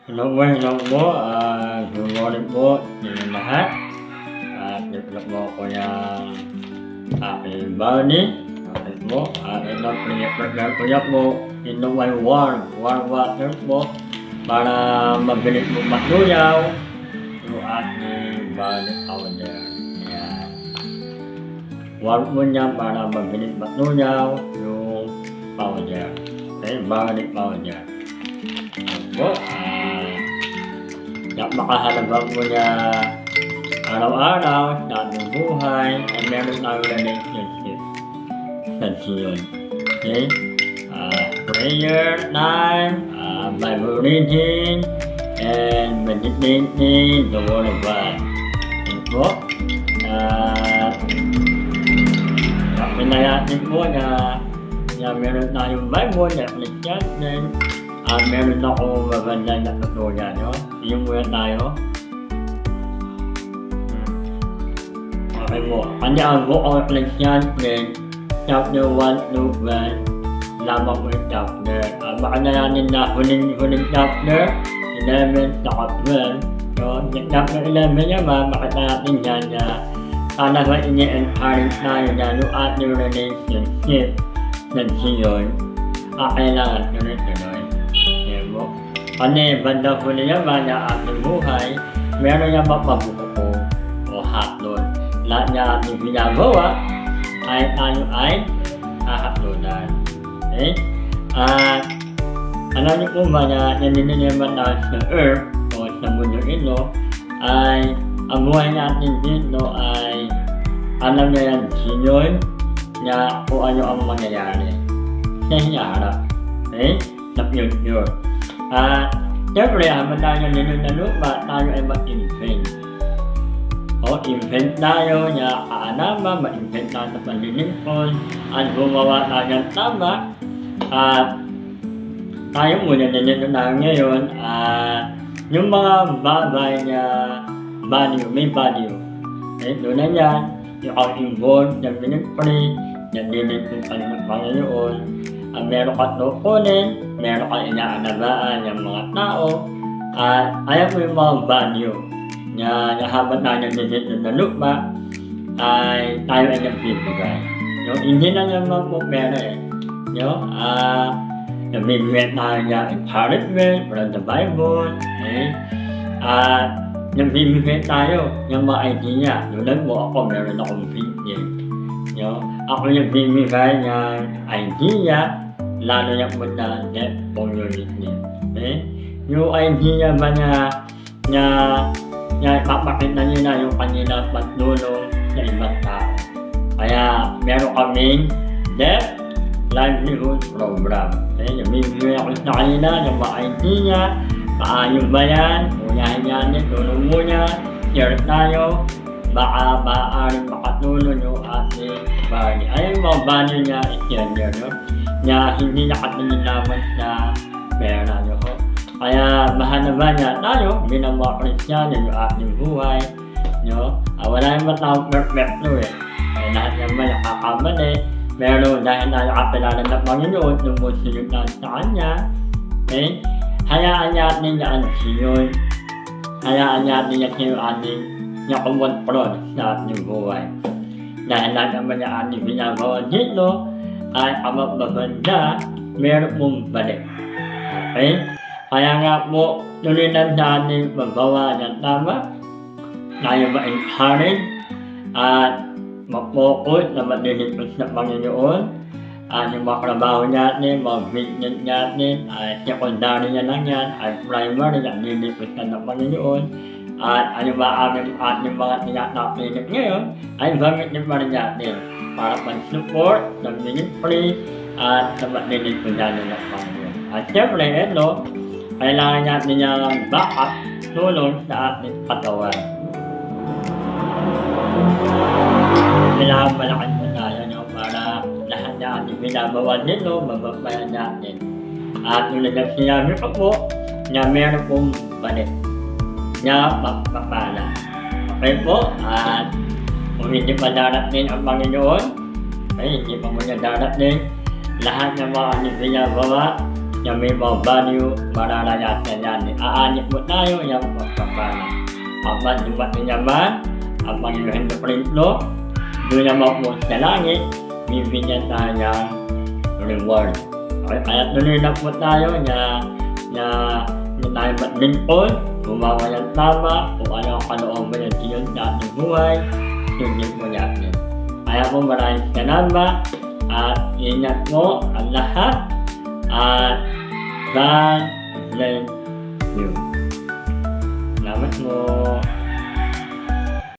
Hello po, good morning po sa inyong lahat. Dito po ako yung aking body. Okay po, ito prepare ko yan po. Ito ay warm water po para mabilis po matuyaw yung ating body powder. Ayan. Warm po niya para mabilis matuyaw yung powder. Okay, body powder. Po, napakahalaba po niya araw-araw sa ating buhay at meron tayong relationship sa Zion. Okay? Prayer time, Bible reading, and meditating the Word of God. Okay po? Pinayatin po na meron tayong Bible na Christian, meron ako magandang natutunan, no? Yung muna tayo. Okay po. Ang book of Ecclesiastes, chapter 1 to 12, lamang po yung chapter. Baka na natin na huling chapter, 11 saka 12. So, chapter 11 naman, makita natin dyan na sana ba ini-encourage tayo na yung ating relationship sa Zion, kailangan tuloy-tuloy. Kasi banda po niya ba na ating buhay, meron niya mapabuko o hatlod. Lahat niya ating ginagawa ay tayo ay hahatulan. Okay? At alam niyo po ba na naninilaman tayo sa earth o sa mundo ito ay ang buhay natin dito ay alam niya yan sinyon na kung ano ang mangyayari sa hinarap. Okay? Sa future. Siyempre, habang tayo nilun na lupa, tayo ay ma-invent. Invent tayo niya kaanama, ma-invent tayo sa panlilingkod, at gumawa tayo ng tama, at tayo muna nilun na ngayon, yung mga bagay na value, may value. Doon na yan, yung involved sa ministry, nililingkod ka ng Panginoon, meron ka tukunin, meron ka inaalagaan ng mga tao, at ayan po yung mga value na habang tayo nandito na lupa, ay tayo ay nagbibigay. Hindi na naman po pera nabibigay tayo niya encouragement from the Bible, at nabibigay tayo ng mga idea. Tulad mo ako, meron akong video. Ako yung bibigay ng idea, lalo na po na deaf community. Yung idea ba na papakita nyo na yung kanila pagtulong sa ibang tao. Kaya meron kaming deaf livelihood program. Yung bibigay ako sa kanila ng mga idea, paano ba yan, unahin natin, tulong muna, share tayo, baka maaaring makatulong yung ating body. Ayun mga body niya, i-share nyo, na hindi nakatingin naman sa pera nyo. Kaya mahalaga niya tayo bilang mga Kristiyano yung ating buhay. Wala yung matawag perfecto lahat naman nakakamali. Pero dahil tayo kapilala ng Panginoon, lumusunod tayo sa Kanya. Hayaan natin niya ang Zion. Hayaan natin niya yung ating nakumontrol sa ating buhay. Dahil lahat naman yung ating ginagawa dito, ay kamabaganda, meron mong balik. Okay? Kaya nga po, tuloy lang sa ating magawa ng tama, tayo ma-encourage, at mag-focus na maglilipos sa Panginoon, at yung mga trabaho natin, mga business natin, ay secondary na lang yan, ay primary na lilipos na ng Panginoon, at ano ba ating mga tinatapilit ngayon, ay gamitin pa rin natin para pag-support sa ministry at sa maglilipos natin ng Panginoon. At siyempre, ito, kailangan natin yung backup, tulong sa ating katawan. Kailangan malakas mo tayo para lahat na ating binabawan nito, mababayan natin. At tulad ng sinabi ko po, na meron pong balik na magpapala. Okay po, at kung hindi pa darating ang Panginoon, hindi pa muna darating, lahat ng mga ginagawa, yung may mga value, mararanasan yan. Aanit mo tayo yung pagpapala. Kapag dumat naman, ang Panginoon na Printo, doon naman po sa langit, bibigyan tayo ng reward. Okay, kaya tuloy na po tayo na tayo maglingkod, gumawa ng tama, kung ano ang kalooban ng Diyos sa ating buhay, sundin po natin. Kaya po maraming salamat at ingat po ang lahat at God bless you. Salamat po.